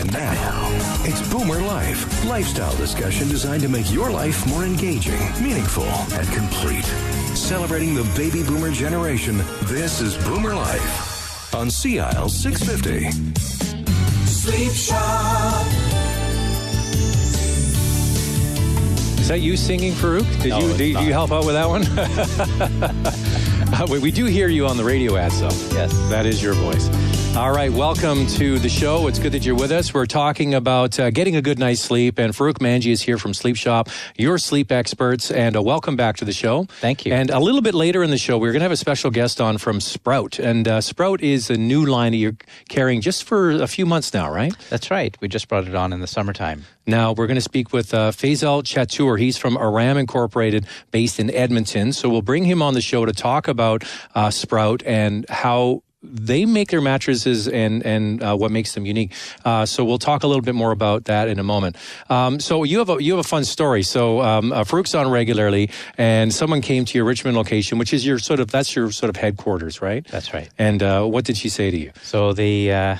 And now, it's BoomerLife, lifestyle discussion designed to make your life more engaging, meaningful, and complete. Celebrating the baby boomer generation, this is BoomerLife on CIL 650. SleepShop. Is that you singing, Farouk? Did you help out with that one? We do hear you on the radio ads, though. Yes. That is your voice. All right, welcome to the show. It's good that you're with us. We're talking about getting a good night's sleep, and Farouk Manji is here from SleepShop, your sleep experts, and welcome back to the show. Thank you. And a little bit later in the show, we're going to have a special guest on from Sprout, and Sprout is a new line that you're carrying just for a few months now, right? That's right. We just brought it on in the summertime. Now, we're going to speak with Faisal Chatour. He's from Aram Incorporated, based in Edmonton. So we'll bring him on the show to talk about Sprout and how they make their mattresses and what makes them unique. So we'll talk a little bit more about that in a moment. So you have a fun story. So Farouk's on regularly, and someone came to your Richmond location, which is your sort of headquarters, right? That's right. And what did she say to you? So the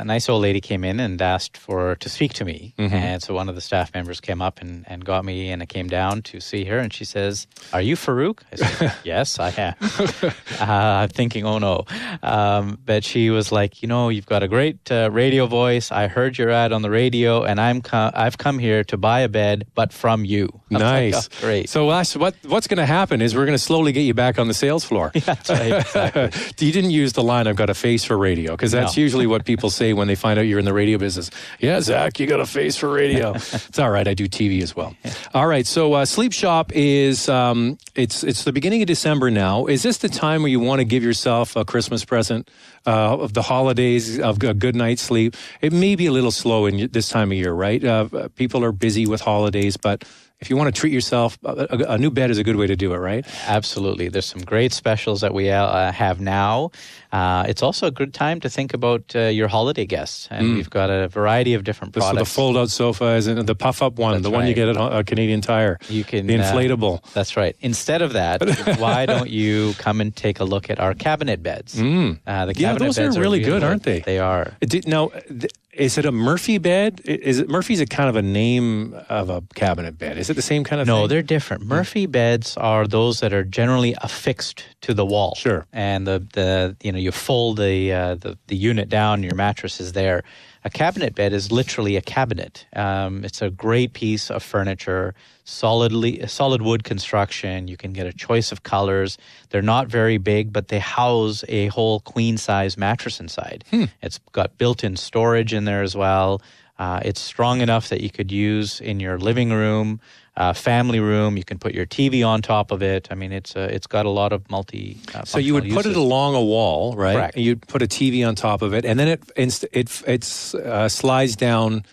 nice old lady came in and asked to speak to me. Mm-hmm. And so one of the staff members came up and got me, and I came down to see her, and she says, "Are you Farouk?" I said, "Yes, I am." Thinking, oh no. But she was like, you've got a great radio voice. I heard your ad on the radio, and I've come here to buy a bed, but from you. Nice. Like, oh, great. So what's going to happen is we're going to slowly get you back on the sales floor. Yeah, that's right. Exactly. You didn't use the line, "I've got a face for radio," because that's usually what people say when they find out you're in the radio business. "Yeah, Zach, you got a face for radio." It's all right. I do TV as well. All right. So SleepShop is it's the beginning of December now. Is this the time where you want to give yourself a Christmas present? Of the holidays, of a good night's sleep? It may be a little slow in this time of year, right? People are busy with holidays, but if you want to treat yourself, a new bed is a good way to do it, right? Absolutely. There's some great specials that we have now. It's also a good time to think about your holiday guests. And we've got a variety of different products. So the fold-out sofa, and the puff-up one, the one you get at Canadian Tire, the inflatable. That's right. Instead of that, why don't you come and take a look at our cabinet beds? The cabinet those beds are really good, aren't they? They are. Now, is it a Murphy bed? Murphy's a kind of a name of a cabinet bed? Is it the same kind of thing? No, they're different. Murphy beds are those that are generally affixed to the wall. Sure. And you fold the unit down, your mattress is there. A cabinet bed is literally a cabinet. It's a great piece of furniture, solid wood construction. You can get a choice of colors. They're not very big, but they house a whole queen-size mattress inside. It's got built-in storage in there as well. It's strong enough that you could use in your living room, family room. You can put your TV on top of it. I mean, it's got a lot of So you would put it along a wall, right? Correct. And you'd put a TV on top of it, and then it slides down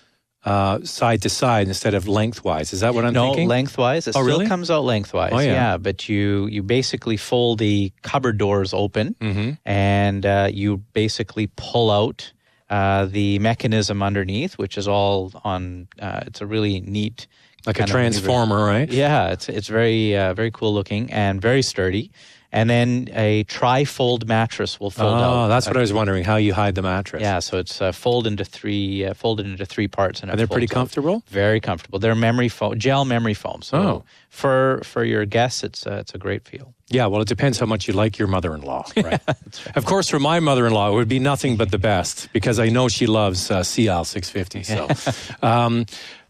side to side instead of lengthwise. Is that what I'm thinking? No, lengthwise. It still really? comes out lengthwise. Oh, yeah. But you basically fold the cupboard doors open, and you basically pull out the mechanism underneath, which is all on. It's a really neat. Like a transformer, right? Yeah, it's very very cool looking and very sturdy. And then a tri-fold mattress will fold out. Oh, that's what I was wondering, how you hide the mattress. Yeah, so it's folded into three parts. And they're pretty comfortable? Very comfortable. They're gel memory foam. So for your guests, it's a great feel. Yeah, well, it depends how much you like your mother-in-law, right? That's right. Of course, for my mother-in-law, it would be nothing but the best, because I know she loves CL 650.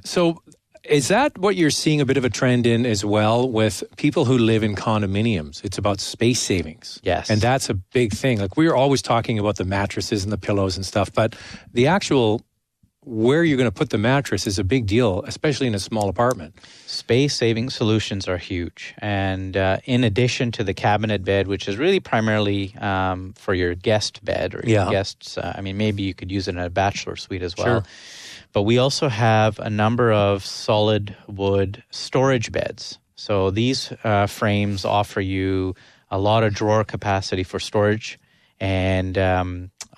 So, is that what you're seeing a bit of a trend in as well with people who live in condominiums? It's about space savings. Yes. And that's a big thing. Like, we're always talking about the mattresses and the pillows and stuff, but the actual where you're going to put the mattress is a big deal, especially in a small apartment. Space-saving solutions are huge. And in addition to the cabinet bed, which is really primarily for your guest bed or your guests, maybe you could use it in a bachelor suite as well. Sure. But we also have a number of solid wood storage beds. So these frames offer you a lot of drawer capacity for storage. And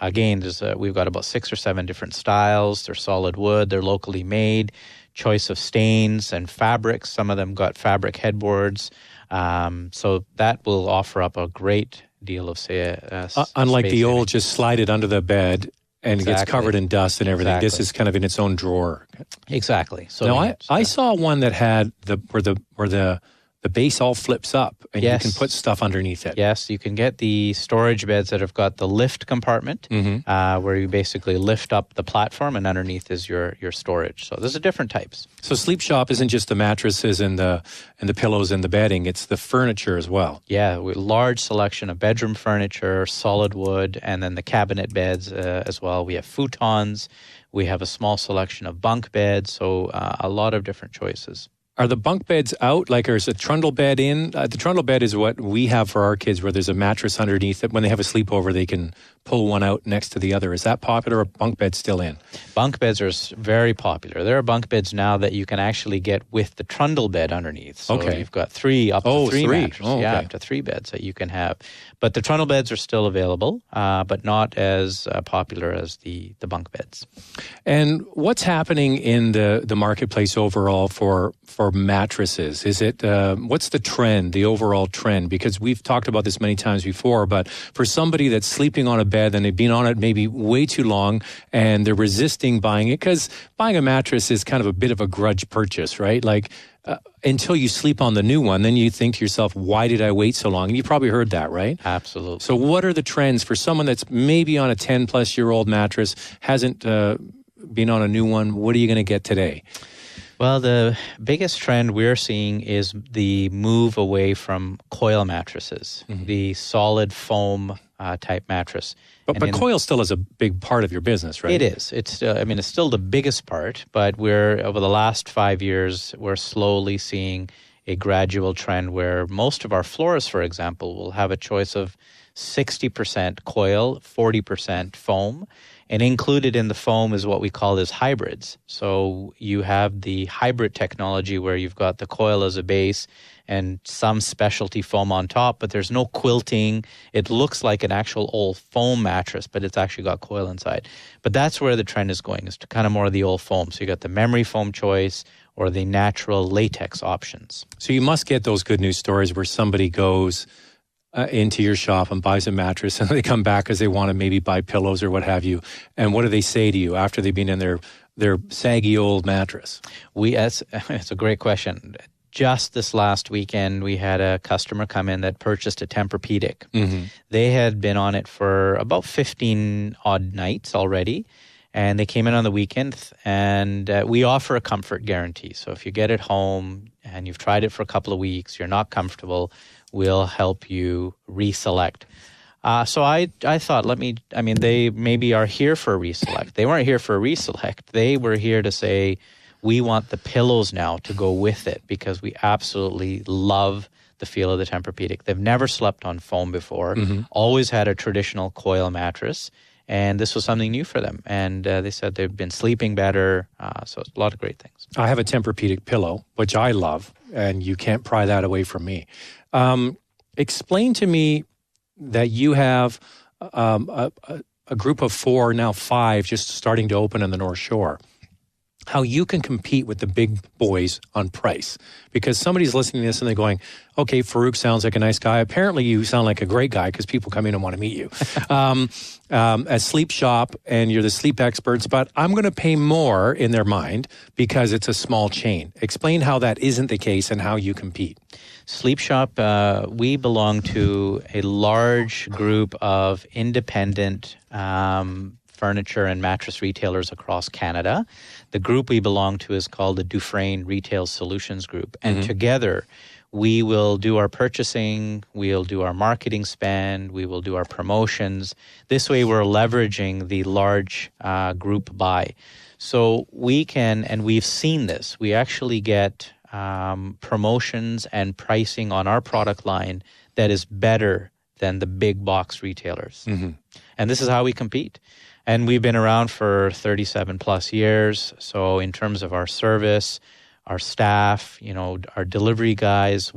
again, we've got about 6 or 7 different styles. They're solid wood. They're locally made. Choice of stains and fabrics. Some of them got fabric headboards. So that will offer up a great deal of unlike the old, just slide it under the bed and it gets covered in dust and everything. Exactly. This is kind of in its own drawer. Exactly. So now, I saw one that had where the base all flips up, and you can put stuff underneath it. Yes, you can get the storage beds that have got the lift compartment, where you basically lift up the platform, and underneath is your storage. So there's different types. So SleepShop isn't just the mattresses and the pillows and the bedding; it's the furniture as well. Yeah, large selection of bedroom furniture, solid wood, and then the cabinet beds as well. We have futons. We have a small selection of bunk beds. So a lot of different choices. Are the bunk beds out? Like, there's a trundle bed in? The trundle bed is what we have for our kids, where there's a mattress underneath it. When they have a sleepover, they can pull one out next to the other. Is that popular, or are bunk beds still in? Bunk beds are very popular. There are bunk beds now that you can actually get with the trundle bed underneath. So you've got up to three mattresses. Oh, okay. Yeah, up to 3 beds that you can have. But the trundle beds are still available, but not as popular as the bunk beds. And what's happening in the marketplace overall for mattresses? Is it what's the trend, the overall trend? Because we've talked about this many times before, but for somebody that's sleeping on a bed and they've been on it maybe way too long and they're resisting buying it, because buying a mattress is kind of a bit of a grudge purchase, right? Like until you sleep on the new one, then you think to yourself, why did I wait so long? And you probably heard that, right? Absolutely. So what are the trends for someone that's maybe on a 10-plus-year-old mattress, hasn't been on a new one? What are you going to get today? Well, the biggest trend we're seeing is the move away from coil mattresses, the solid foam type mattress. But coil still is a big part of your business, right? It is. It's still the biggest part, but over the last 5 years, we're slowly seeing a gradual trend where most of our floors, for example, will have a choice of 60% coil, 40% foam. And included in the foam is what we call as hybrids. So you have the hybrid technology where you've got the coil as a base and some specialty foam on top, but there's no quilting. It looks like an actual old foam mattress, but it's actually got coil inside. But that's where the trend is going, is to kind of more of the old foam. So you got the memory foam choice or the natural latex options. So you must get those good news stories where somebody goes into your shop and buys a mattress, and they come back because they want to maybe buy pillows or what have you. And what do they say to you after they've been in their saggy old mattress? It's a great question. Just this last weekend, we had a customer come in that purchased a Tempur-Pedic. They had been on it for about 15 odd nights already, and they came in on the weekend, and we offer a comfort guarantee. So if you get it home and you've tried it for a couple of weeks, you're not comfortable, we'll help you reselect. So I thought, they maybe are here for a reselect. They weren't here for a reselect. They were here to say, we want the pillows now to go with it because we absolutely love the feel of the Tempur-Pedic. They've never slept on foam before, always had a traditional coil mattress, and this was something new for them. And they said they've been sleeping better, so it's a lot of great things. I have a Tempur-Pedic pillow, which I love, and you can't pry that away from me. Explain to me that you have a group of 4, now 5, just starting to open on the North Shore. How you can compete with the big boys on price. Because somebody's listening to this and they're going, okay, Farouk sounds like a nice guy. Apparently you sound like a great guy because people come in and want to meet you. At SleepShop, and you're the sleep experts, but I'm going to pay more in their mind because it's a small chain. Explain how that isn't the case and how you compete. SleepShop, we belong to a large group of independent furniture and mattress retailers across Canada. The group we belong to is called the Dec3rd Retail Solutions Group. And together, we will do our purchasing, we'll do our marketing spend, we will do our promotions. This way, we're leveraging the large group buy. So we can, and we've seen this, we actually get promotions and pricing on our product line that is better than the big box retailers. And this is how we compete. And we've been around for 37 plus years. So in terms of our service, our staff, our delivery guys,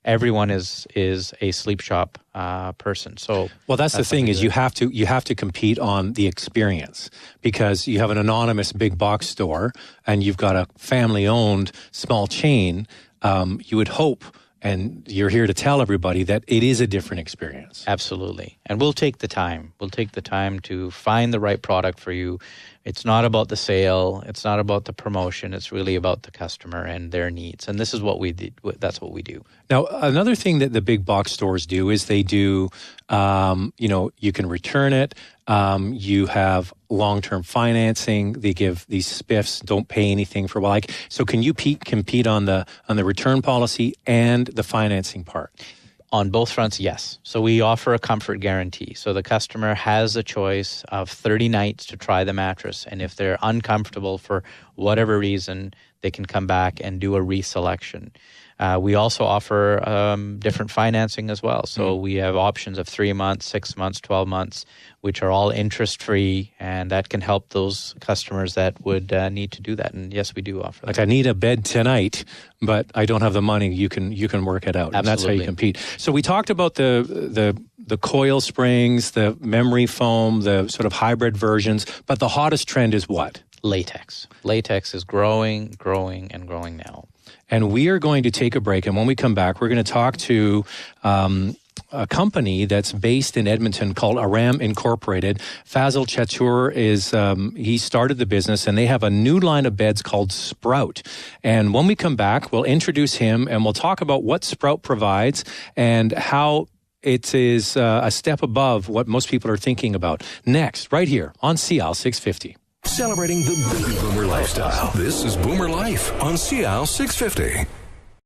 everyone is a SleepShop person. So well, that's the thing is you have to compete on the experience, because you have an anonymous big box store and you've got a family owned small chain. You would hope And you're here to tell everybody that it is a different experience. Absolutely. And we'll take the time. We'll take the time to find the right product for you. It's not about the sale. It's not about the promotion. It's really about the customer and their needs. And this is what we did. That's what we do. Now, another thing that the big box stores do is they do, you can return it. You have long-term financing. They give these spiffs, don't pay anything for a while. So can you compete on the return policy and the financing part? On both fronts, yes. So we offer a comfort guarantee. So the customer has a choice of 30 nights to try the mattress. And if they're uncomfortable for whatever reason, they can come back and do a reselection. We also offer different financing as well. So we have options of 3 months, 6 months, 12 months, which are all interest-free, and that can help those customers that would need to do that. And yes, we do offer that. Like, I need a bed tonight, but I don't have the money. You can work it out. Absolutely. And that's how you compete. So we talked about the coil springs, the memory foam, the sort of hybrid versions, but the hottest trend is what? Latex. Latex is growing, and growing now. And we are going to take a break. And when we come back, we're going to talk to a company that's based in Edmonton called Aram Incorporated. Fazil Chatur he started the business, and they have a new line of beds called Sprout. And when we come back, we'll introduce him, and we'll talk about what Sprout provides and how it is a step above what most people are thinking about. Next, right here on CL 650. Celebrating the baby boomer lifestyle. This is Boomer Life on CL 650.